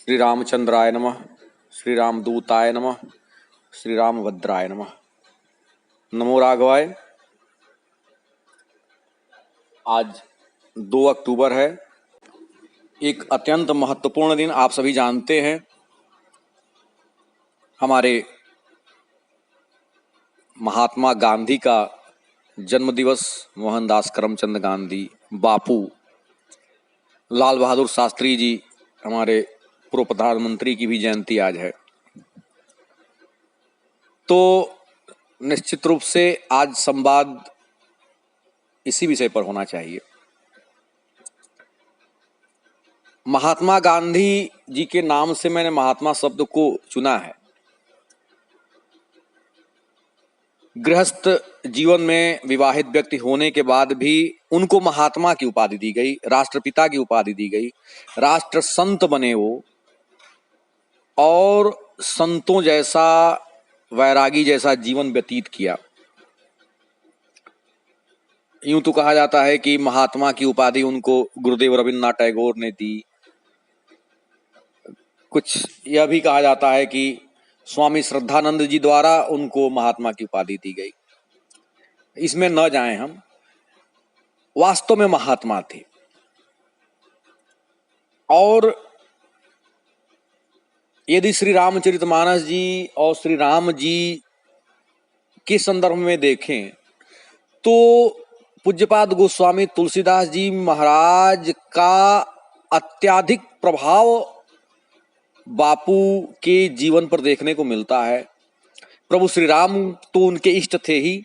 श्री रामचंद्राय नमः, श्री रामदूताय नमः, श्री रामभद्राय नमः। नमो राघवाय। आज 2 अक्टूबर है, एक अत्यंत महत्वपूर्ण दिन। आप सभी जानते हैं, हमारे महात्मा गांधी का जन्म दिवस, मोहनदास करमचंद गांधी, बापू, लाल बहादुर शास्त्री जी, हमारे पूर्व प्रधानमंत्री की भी जयंती आज है। तो निश्चित रूप से आज संवाद इसी विषय पर होना चाहिए। महात्मा गांधी जी के नाम से मैंने महात्मा शब्द को चुना है। गृहस्थ जीवन में विवाहित व्यक्ति होने के बाद भी उनको महात्मा की उपाधि दी गई, राष्ट्रपिता की उपाधि दी गई, राष्ट्र संत बने वो, और संतों जैसा, वैरागी जैसा जीवन व्यतीत किया। यूं तो कहा जाता है कि महात्मा की उपाधि उनको गुरुदेव रविन्द्रनाथ टैगोर ने दी। कुछ यह भी कहा जाता है कि स्वामी श्रद्धानंद जी द्वारा उनको महात्मा की उपाधि दी गई। इसमें न जाएं हम, वास्तव में महात्मा थे। और यदि श्री रामचरितमानस जी और श्री राम जी के संदर्भ में देखें तो पूज्यपाद गोस्वामी तुलसीदास जी महाराज का अत्यधिक प्रभाव बापू के जीवन पर देखने को मिलता है। प्रभु श्री राम तो उनके इष्ट थे ही,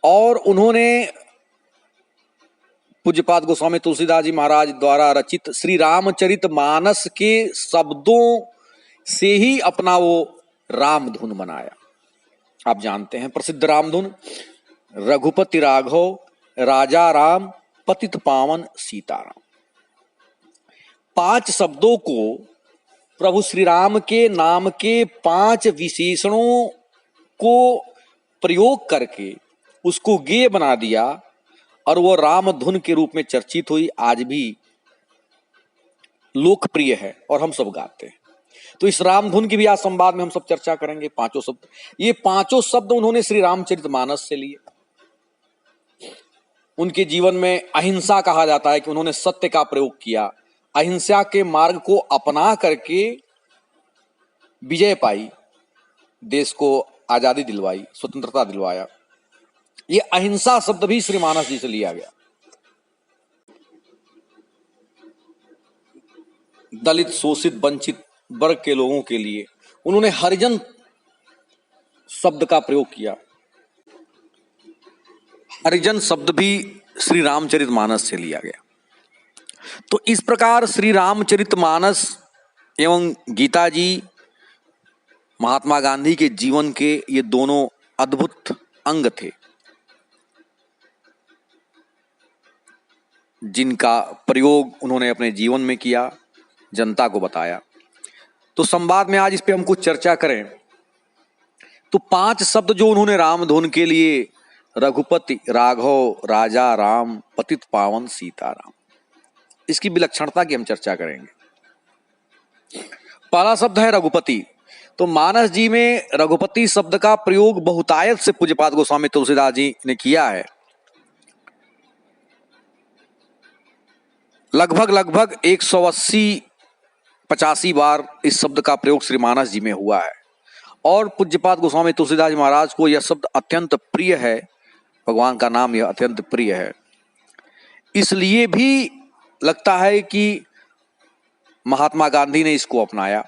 और उन्होंने पूज्यपाद गोस्वामी तुलसीदास जी महाराज द्वारा रचित श्री रामचरितमानस के शब्दों से ही अपना वो रामधुन बनाया। आप जानते हैं प्रसिद्ध रामधुन, रघुपति राघव राजा राम पतित पावन सीताराम। 5 शब्दों को प्रभु श्री राम के नाम के 5 विशेषणों को प्रयोग करके उसको गेय बना दिया, और वो राम धुन के रूप में चर्चित हुई। आज भी लोकप्रिय है और हम सब गाते हैं। तो इस राम धुन की भी आज संवाद में हम सब चर्चा करेंगे। 5 शब्द, ये 5 शब्द उन्होंने श्री रामचरितमानस से लिए। उनके जीवन में अहिंसा कहा जाता है कि उन्होंने सत्य का प्रयोग किया, अहिंसा के मार्ग को अपना करके विजय पाई, देश को आजादी दिलवाई, स्वतंत्रता दिलवाया। ये अहिंसा शब्द भी श्री मानस जी से लिया गया। दलित, शोषित, वंचित वर्ग के लोगों के लिए उन्होंने हरिजन शब्द का प्रयोग किया। हरिजन शब्द भी श्री रामचरितमानस से लिया गया। तो इस प्रकार श्री रामचरितमानस एवं गीता जी, महात्मा गांधी के जीवन के ये दोनों अद्भुत अंग थे, जिनका प्रयोग उन्होंने अपने जीवन में किया, जनता को बताया। तो संवाद में आज इस पे हम कुछ चर्चा करें तो 5 शब्द जो उन्होंने रामधुन के लिए, रघुपति राघव राजा राम पतित पावन सीताराम, इसकी विलक्षणता की हम चर्चा करेंगे। पहला शब्द है रघुपति। तो मानस जी में रघुपति शब्द का प्रयोग बहुतायत से पूज्यपाद गोस्वामी तुलसीदास जी ने किया है। लगभग 180-85 बार इस शब्द का प्रयोग श्री मानस जी में हुआ है। और पूज्यपाद गोस्वामी तुलसीदास जी महाराज को यह शब्द अत्यंत प्रिय है, भगवान का नाम यह अत्यंत प्रिय है। इसलिए भी लगता है कि महात्मा गांधी ने इसको अपनाया।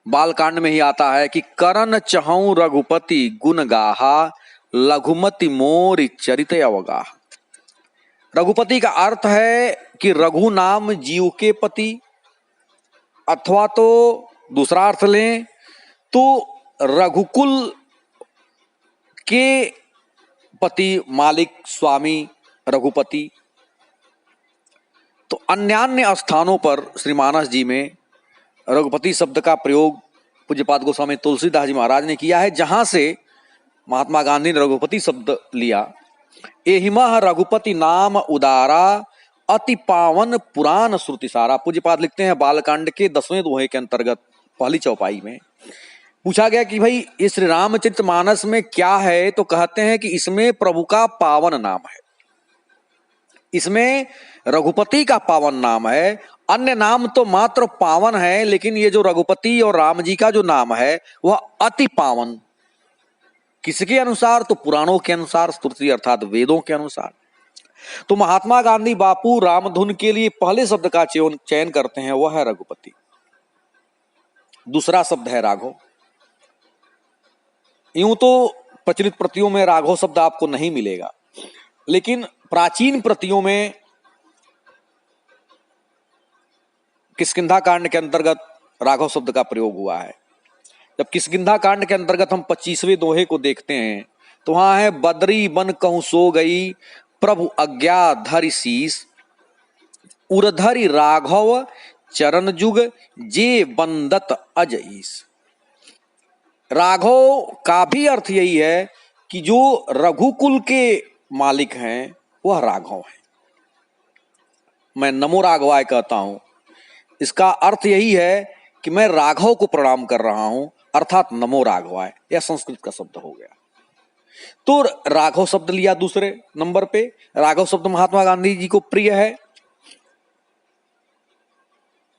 बालकांड में ही आता है कि करन चहु रघुपति गुण गाहा, लघुमति मोर चरित अवगाह। रघुपति का अर्थ है कि रघु नाम जीव के पति, अथवा तो दूसरा अर्थ लें तो रघुकुल के पति, मालिक, स्वामी रघुपति। तो अन्यान्य स्थानों पर श्री मानस जी में रघुपति शब्द का प्रयोग पूज्यपाद गोस्वामी तुलसीदास जी महाराज ने किया है, जहां से महात्मा गांधी ने रघुपति शब्द लिया। एहिमह रघुपति नाम उदारा, अति पावन पुराण श्रुति सारा। पूज्यपाद लिखते हैं बालकांड के 10वें दोहे के अंतर्गत पहली चौपाई में पूछा गया कि भाई ये श्री रामचरितमानस में क्या है, तो कहते हैं कि इसमें प्रभु का पावन नाम है, इसमें रघुपति का पावन नाम है। अन्य नाम तो मात्र पावन है, लेकिन ये जो रघुपति और राम जी का जो नाम है वह अति पावन। किसके अनुसार? तो पुराणों के अनुसार, स्तुति अर्थात वेदों के अनुसार। तो महात्मा गांधी बापू रामधुन के लिए पहले शब्द का चयन करते हैं, वह है रघुपति। दूसरा शब्द है राघव। यूं तो प्रचलित प्रतियों में राघव शब्द आपको नहीं मिलेगा, लेकिन प्राचीन प्रतियों में किष्किंधा कांड के अंतर्गत राघव शब्द का प्रयोग हुआ है। जब किष्किंधा कांड के अंतर्गत हम 25वें दोहे को देखते हैं तो वहां है, बदरी बन कहूं सो गई, प्रभु आज्ञा धरि शीस, उरधरि राघव चरण जुग, जे बंदत अज ईस। राघव का भी अर्थ यही है कि जो रघुकुल के मालिक हैं वह राघव हैं। मैं नमो राघवाय कहता हूं, इसका अर्थ यही है कि मैं राघव को प्रणाम कर रहा हूं, अर्थात नमो राघवाय। यह संस्कृत का शब्द हो गया। तो राघव शब्द लिया दूसरे नंबर पे। राघव शब्द महात्मा गांधी जी को प्रिय है,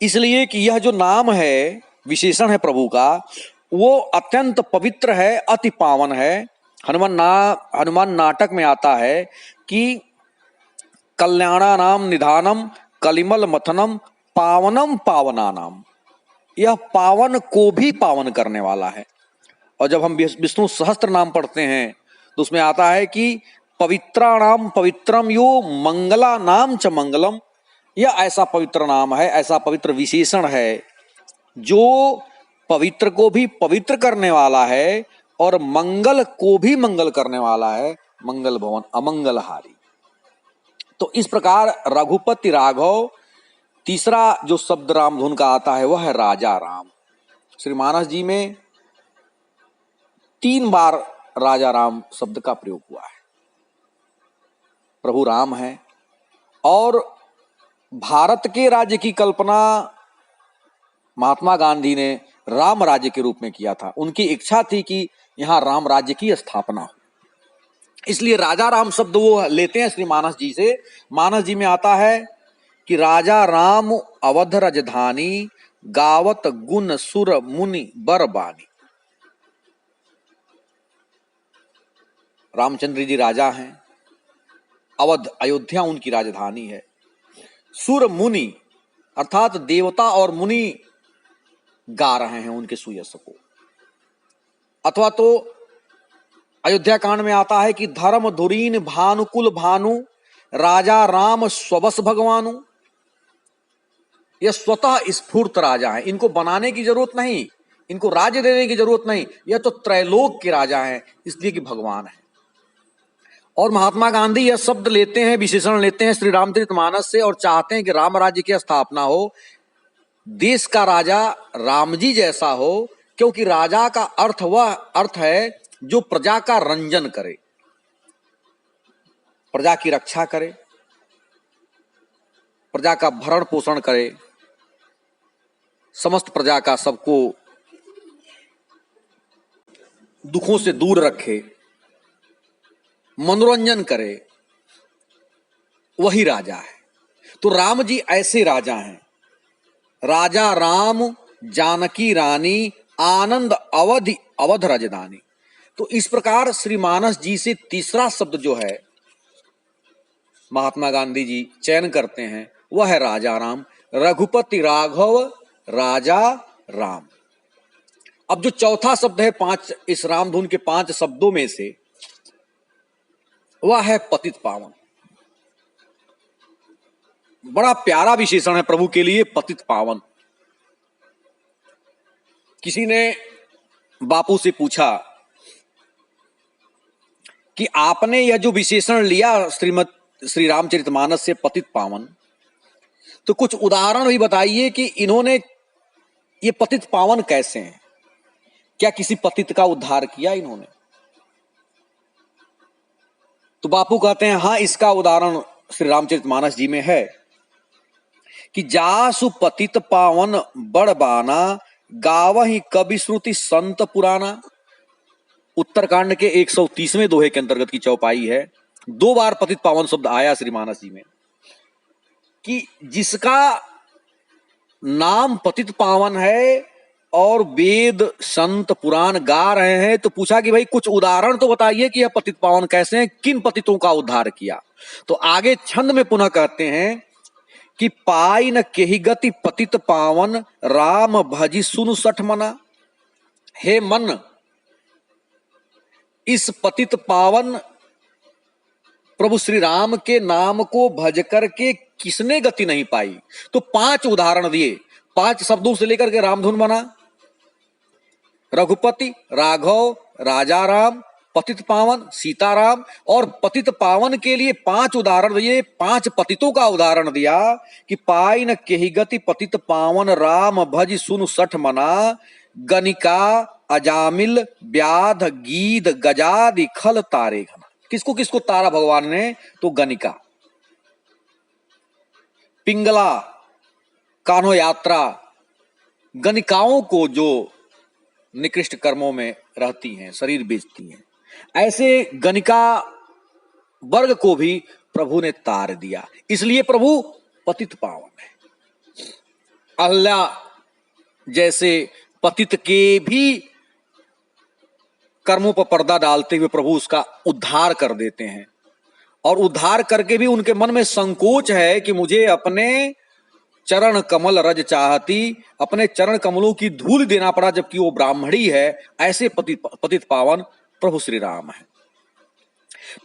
इसलिए कि यह जो नाम है, विशेषण है प्रभु का, वो अत्यंत पवित्र है, अति पावन है। हनुमान नाटक में आता है कि कल्याणानाम निधानम कलिमल मथनम पावनम पावनानाम, यह पावन को भी पावन करने वाला है। और जब हम विष्णु सहस्त्र नाम पढ़ते हैं तो उसमें आता है कि पवित्राणाम पवित्रम यो मंगला नाम च मंगलम, यह ऐसा पवित्र नाम है, ऐसा पवित्र विशेषण है जो पवित्र को भी पवित्र करने वाला है और मंगल को भी मंगल करने वाला है, मंगल भवन अमंगलहारी। तो इस प्रकार रघुपति राघव। तीसरा जो शब्द रामधुन का आता है वह है राजा राम। श्री मानस जी में 3 बार राजा राम शब्द का प्रयोग हुआ है। प्रभु राम है और भारत के राज्य की कल्पना महात्मा गांधी ने राम राज्य के रूप में किया था। उनकी इच्छा थी कि यहां राम राज्य की स्थापना हो, इसलिए राजा राम शब्द वो लेते हैं श्री मानस जी से। मानस जी में आता है कि राजा राम अवध राजधानी, गावत गुण सुर मुनि बरबानी। रामचंद्र जी राजा हैं, अवध अयोध्या उनकी राजधानी है। सुर मुनि अर्थात देवता और मुनि गा रहे हैं उनके सुयश को। अथवा तो अयोध्या कांड में आता है कि धर्म धुरीन भानुकुल भानु, राजा राम स्वबस भगवानु। यह स्वतः स्फूर्त राजा है, इनको बनाने की जरूरत नहीं, इनको राज्य देने की जरूरत नहीं, यह तो त्रैलोक के राजा हैं, इसलिए कि भगवान है। और महात्मा गांधी यह शब्द लेते हैं, विशेषण लेते हैं श्री रामचरितमानस से और चाहते हैं कि राम राज्य की स्थापना हो, देश का राजा राम जी जैसा हो, क्योंकि राजा का अर्थ वह अर्थ है जो प्रजा का रंजन करे, प्रजा की रक्षा करे, प्रजा का भरण पोषण करे, समस्त प्रजा का सबको दुखों से दूर रखे, मनोरंजन करे, वही राजा है। तो राम जी ऐसे राजा हैं। राजा राम जानकी रानी, आनंद अवधि अवध राजधानी। तो इस प्रकार श्री मानस जी से तीसरा शब्द जो है महात्मा गांधी जी चयन करते हैं वह है राजा राम। रघुपति राघव राजा राम। अब जो चौथा शब्द है 5 इस रामधुन के 5 शब्दों में से, वह है पतित पावन। बड़ा प्यारा विशेषण है प्रभु के लिए, पतित पावन। किसी ने बापू से पूछा कि आपने यह जो विशेषण लिया श्री रामचरितमानस से पतित पावन, तो कुछ उदाहरण भी बताइए कि इन्होंने ये पतित पावन कैसे हैं, क्या किसी पतित का उद्धार किया इन्होंने? तो बापू कहते हैं हाँ, इसका उदाहरण श्री रामचरितमानस जी में है कि जासु पतित पावन बड़बाना गावहि कवि श्रुति संत पुराना। उत्तरकांड के 130वें दोहे के अंतर्गत की चौपाई है। 2 बार पतित पावन शब्द आया श्री मानस जी में कि जिसका नाम पतित पावन है और वेद संत पुराण गा रहे हैं, तो पूछा कि भाई कुछ उदाहरण तो बताइए कि यह पतित पावन कैसे हैं, किन पतितों का उद्धार किया। तो आगे छंद में पुनः कहते हैं कि पाई न केहि गति पतित पावन राम भजी सुनु सठ मना। हे मन, इस पतित पावन प्रभु श्री राम के नाम को भज करके किसने गति नहीं पाई। तो 5 उदाहरण दिए, 5 शब्दों से लेकर के रामधुन बना। रघुपति, राघव, राजा राम, पतित पावन, सीताराम। और पतित पावन के लिए 5 उदाहरण दिए, 5 पतितों का उदाहरण दिया कि पाई न केहि गति पतित पावन राम भज सुनु सठ मना। गनिका, अजामिल, व्याध, गीध, गजादि खल तारे घना। किसको किसको तारा भगवान ने? तो गनिका, पिंगला, कान्हो यात्रा, गनिकाओं को जो निकृष्ट कर्मों में रहती हैं, शरीर बेचती हैं, ऐसे गनिका वर्ग को भी प्रभु ने तार दिया। इसलिए प्रभु पतित पावन है। अहल्या जैसे पतित के भी कर्मों पर पर्दा डालते हुए प्रभु उसका उद्धार कर देते हैं। और उद्धार करके भी उनके मन में संकोच है कि मुझे अपने चरण कमल रज चाहती, अपने चरण कमलों की धूल देना पड़ा जबकि वो ब्राह्मणी है। ऐसे पतित पावन प्रभु श्री राम है।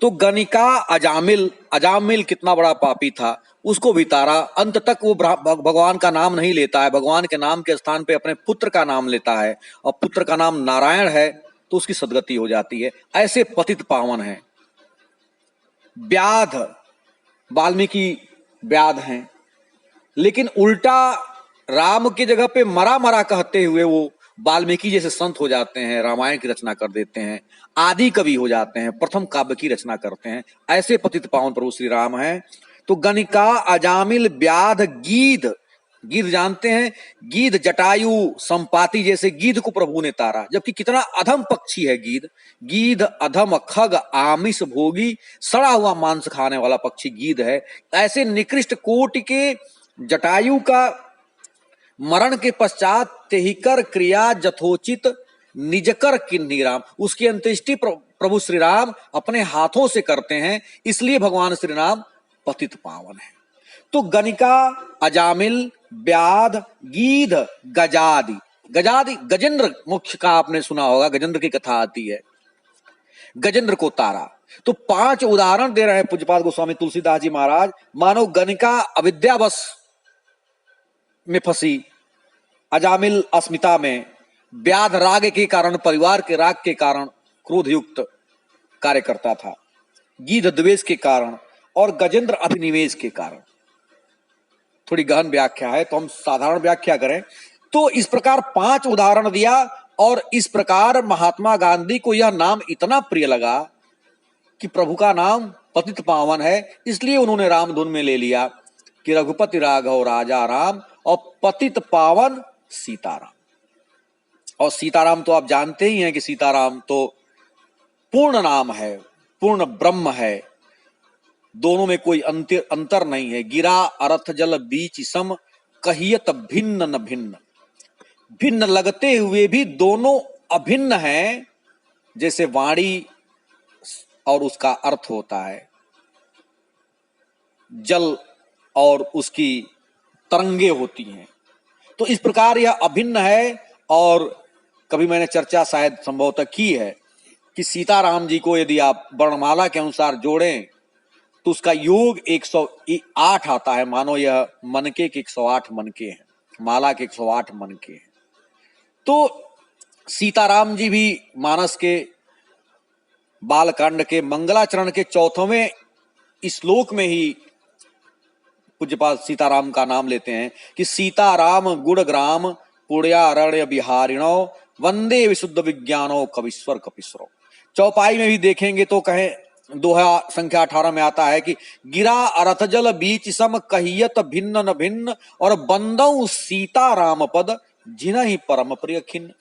तो गनिका, अजामिल, अजामिल कितना बड़ा पापी था, उसको भी तारा। अंत तक वो भगवान का नाम नहीं लेता है, भगवान के नाम के स्थान पे अपने पुत्र का नाम लेता है, और पुत्र का नाम नारायण है तो उसकी सदगति हो जाती है। ऐसे पतित पावन हैं। व्याध, वाल्मीकि व्याध हैं, लेकिन उल्टा राम की जगह पे मरा मरा कहते हुए वो वाल्मीकि जैसे संत हो जाते हैं, रामायण की रचना कर देते हैं, आदि कवि हो जाते हैं, प्रथम काव्य की रचना करते हैं। ऐसे पतित पावन प्रभु श्री राम हैं। तो गनिका, अजामिल, व्याध, गीध, गीध जानते हैं, गीध जटायु संपाति जैसे गीध को प्रभु ने तारा। जबकि कितना अधम पक्षी है गीध। गीध अधम खग आमिष भोगी, सड़ा हुआ मांस खाने वाला पक्षी गीध है। ऐसे निकृष्ट कोटि के जटायु का मरण के पश्चात तेहिकर क्रिया जथोचित निजकर किन्ही राम, उसकी अंत्येष्टि प्रभु श्री राम अपने हाथों से करते हैं। इसलिए भगवान श्री राम पतित पावन है। तो गनिका, अजामिल, व्याध, गीध, गजादि, गजादि गजेंद्र मोक्ष का आपने सुना होगा, गजेंद्र की कथा आती है, गजेंद्र को तारा। तो 5 उदाहरण दे रहे हैं पूज्यपाद गोस्वामी तुलसीदास जी महाराज। मानो गनिका अविद्यावश में फंसी, अजामिल अस्मिता में, व्याध राग के कारण, परिवार के राग के कारण क्रोध युक्त कार्य करता था, गीध द्वेष के कारण, और गजेंद्र अभिनिवेश के कारण। थोड़ी गहन व्याख्या है तो हम साधारण व्याख्या करें तो इस प्रकार 5 उदाहरण दिया। और इस प्रकार महात्मा गांधी को यह नाम इतना प्रिय लगा कि प्रभु का नाम पतित पावन है, इसलिए उन्होंने रामधुन में ले लिया कि रघुपति राघव राजा राम और पतित पावन सीताराम। और सीताराम तो आप जानते ही हैं कि सीताराम तो पूर्ण नाम है, पूर्ण ब्रह्म है, दोनों में कोई अंतर नहीं है। गिरा अर्थ जल बीच सम, कहियत भिन्न न भिन्न। भिन्न लगते हुए भी दोनों अभिन्न हैं, जैसे वाणी और उसका अर्थ होता है, जल और उसकी तरंगे होती हैं। तो इस प्रकार यह अभिन्न है। और कभी मैंने चर्चा शायद संभवतः की है कि सीताराम जी को यदि आप वर्णमाला के अनुसार जोड़ें तो उसका योग 108 आता है। मानो यह मनके के 108 मनके हैं, माला के 108 मनके हैं। तो सीताराम जी भी मानस के बालकांड के मंगलाचरण के 4वें श्लोक में ही पूज्यपाल सीताराम का नाम लेते हैं कि सीताराम गुणग्राम पुण्यारण्य बिहारिणो वंदे विशुद्ध विज्ञानो कविश्वर कपिश्वरो। चौपाई में भी देखेंगे तो कहें दोहा संख्या 18 में आता है कि गिरा अरथ जल बीच सम कहियत भिन्न न भिन्न और बंदऊ सीता राम पद जिन्हि परम प्रिय खिन्न।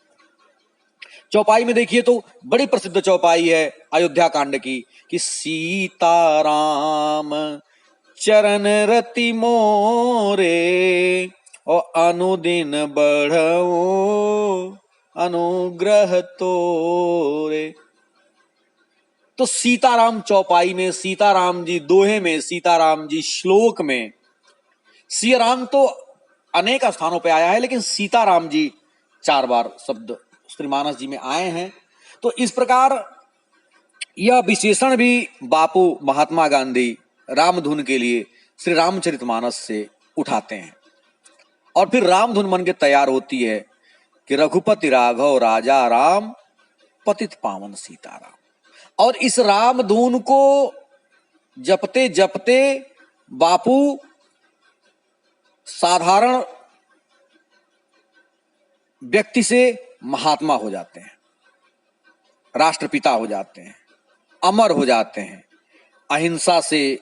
चौपाई में देखिए तो बड़ी प्रसिद्ध चौपाई है अयोध्या कांड की कि सीता राम चरण रति मोरे और अनुदिन बढ़ो अनुग्रह तोरे। तो सीताराम चौपाई में, सीताराम जी दोहे में, सीताराम जी श्लोक में, सिया राम तो अनेक स्थानों पे आया है लेकिन सीताराम जी 4 बार शब्द श्रीमानस जी में आए हैं। तो इस प्रकार यह विशेषण भी बापू महात्मा गांधी रामधुन के लिए श्री रामचरितमानस से उठाते हैं और फिर रामधुन बन के तैयार होती है कि रघुपति राघव राजा राम पतित पावन सीताराम। और इस रामधुन को जपते जपते बापू साधारण व्यक्ति से महात्मा हो जाते हैं, राष्ट्रपिता हो जाते हैं, अमर हो जाते हैं, अहिंसा से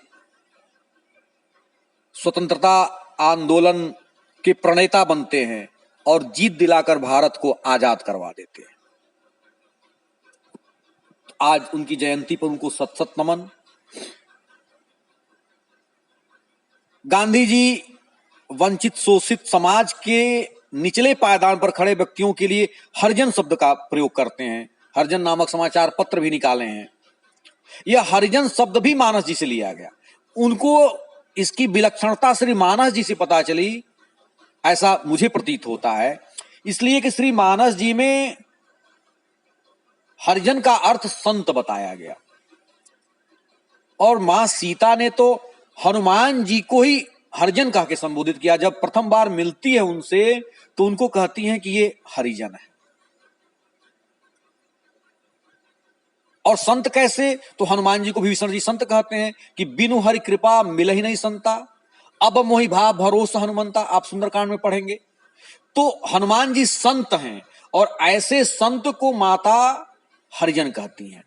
स्वतंत्रता आंदोलन के प्रणेता बनते हैं और जीत दिलाकर भारत को आजाद करवा देते हैं। आज उनकी जयंती पर उनको सत सत नमन। गांधी जी वंचित शोषित समाज के निचले पायदान पर खड़े व्यक्तियों के लिए हरिजन शब्द का प्रयोग करते हैं। हरिजन नामक समाचार पत्र भी निकाले हैं। यह हरिजन शब्द भी मानस जी से लिया गया। उनको इसकी विलक्षणता श्री मानस जी से पता चली, ऐसा मुझे प्रतीत होता है, इसलिए कि श्री मानस जी में हरिजन का अर्थ संत बताया गया। और मां सीता ने तो हनुमान जी को ही हरिजन कह के संबोधित किया। जब प्रथम बार मिलती है उनसे तो उनको कहती हैं कि ये हरिजन है। और संत कैसे, तो हनुमान जी को विभीषण जी संत कहते हैं कि बिनु हरि कृपा मिल ही नहीं संता, अब मोहि भाव भरोसा हनुमंता। आप सुंदरकांड में पढ़ेंगे तो हनुमान जी संत हैं और ऐसे संत को माता हरिजन कहती हैं।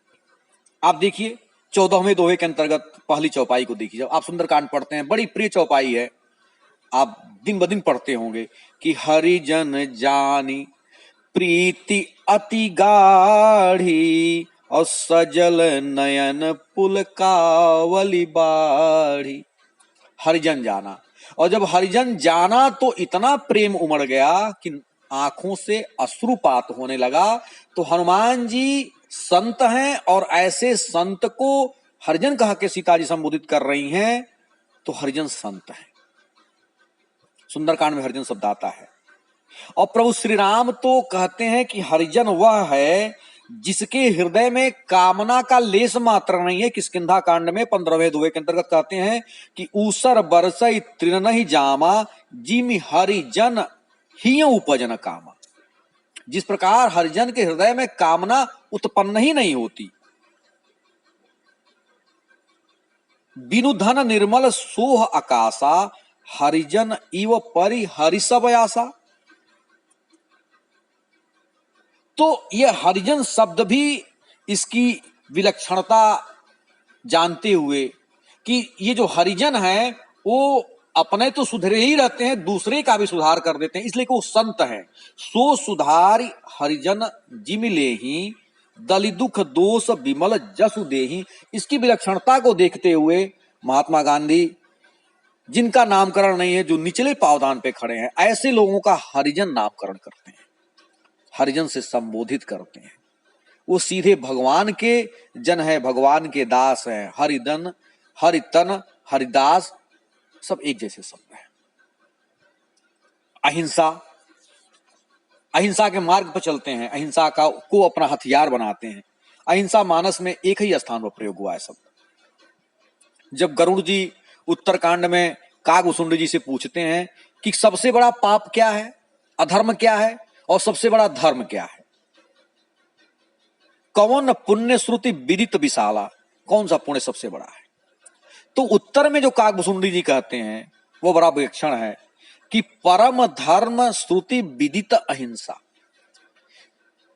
आप देखिए 14वें दोहे के अंतर्गत पहली चौपाई को देखिए। जब आप सुंदरकांड पढ़ते हैं, बड़ी प्रिय चौपाई है, आप दिन ब दिन पढ़ते होंगे कि हरिजन जानी प्रीति अति गाढ़ी और सजल नयन पुलकावली बाढ़ी। हरिजन जाना, और जब हरिजन जाना तो इतना प्रेम उमड़ गया कि आंखों से अश्रुपात होने लगा। तो हनुमान जी संत हैं और ऐसे संत को हरिजन कह के सीता जी संबोधित कर रही हैं, तो हरिजन संत हैं। सुंदरकांड में हरिजन शब्द आता है। और प्रभु श्री राम तो कहते हैं कि हरिजन वह है जिसके हृदय में कामना का लेस मात्र नहीं है। किष्किंधा कांड में 15वें दोहे के अंतर्गत कहते हैं कि ऊसर बरसई तृण जामा जिमि हरिजन ही उपजन कामा। जिस प्रकार हरिजन के हृदय में कामना उत्पन्न ही नहीं होती। बिनु धन निर्मल सोह आकाशा हरिजन इव परि हरिसभ आसा। तो यह हरिजन शब्द भी इसकी विलक्षणता जानते हुए कि ये जो हरिजन है वो अपने तो सुधरे ही रहते हैं, दूसरे का भी सुधार कर देते हैं, इसलिए कि वो संत हैं। सो सुधारी हरिजन जिमिले ही दलि दुख दोष विमल जसु देहि। इसकी विलक्षणता को देखते हुए महात्मा गांधी, जिनका नामकरण नहीं है, जो निचले पावदान पे खड़े हैं, ऐसे लोगों का हरिजन नामकरण करते हैं, हरिजन से संबोधित करते हैं। वो सीधे भगवान के जन है, भगवान के दास हैं। हरिदन, हरितन, हरिदास सब एक जैसे शब्द हैं। अहिंसा, अहिंसा के मार्ग पर चलते हैं, अहिंसा को अपना हथियार बनाते हैं। अहिंसा मानस में एक ही स्थान पर प्रयोग हुआ है शब्द। जब गरुड़ जी उत्तरकांड में कागभूषुंड जी से पूछते हैं कि सबसे बड़ा पाप क्या है, अधर्म क्या है और सबसे बड़ा धर्म क्या है, कौन पुण्य श्रुति विदित विशाला, कौन सा पुण्य सबसे बड़ा है, तो उत्तर में जो कागभूषुंड जी कहते हैं वो बड़ा विलक्षण है कि परम धर्म श्रुति विदित अहिंसा।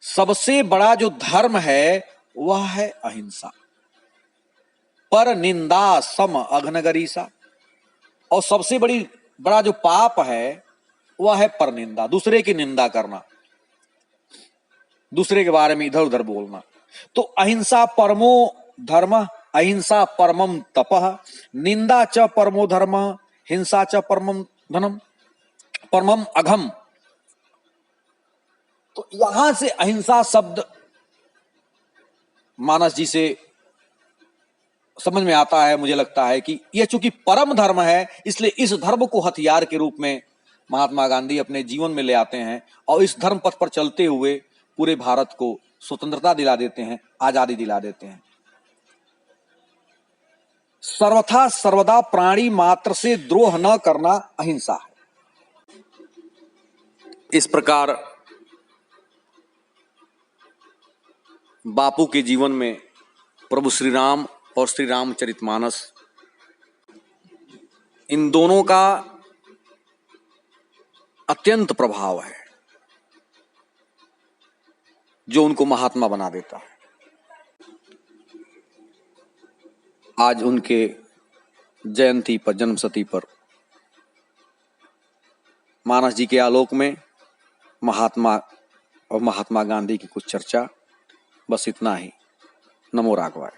सबसे बड़ा जो धर्म है वह है अहिंसा। पर निंदा सम अघनगरीसा। और सबसे बड़ा जो पाप है वह है पर निंदा, दूसरे की निंदा करना, दूसरे के बारे में इधर उधर बोलना। तो अहिंसा परमो धर्म, अहिंसा परमम तपः, निंदा च परमो धर्म, हिंसा च परमम धनम, परमम अघम। तो यहां से अहिंसा शब्द मानस जी से समझ में आता है। मुझे लगता है कि यह चूंकि परम धर्म है, इसलिए इस धर्म को हथियार के रूप में महात्मा गांधी अपने जीवन में ले आते हैं और इस धर्म पथ पर चलते हुए पूरे भारत को स्वतंत्रता दिला देते हैं, आजादी दिला देते हैं। सर्वथा सर्वदा प्राणी मात्र से द्रोह न करना अहिंसा है। इस प्रकार बापू के जीवन में प्रभु श्री राम और श्री रामचरितमानस, इन दोनों का अत्यंत प्रभाव है जो उनको महात्मा बना देता है। आज उनके जयंती पर, जन्मशती पर मानस जी के आलोक में महात्मा और महात्मा गांधी की कुछ चर्चा, बस इतना ही। नमो राघवाय।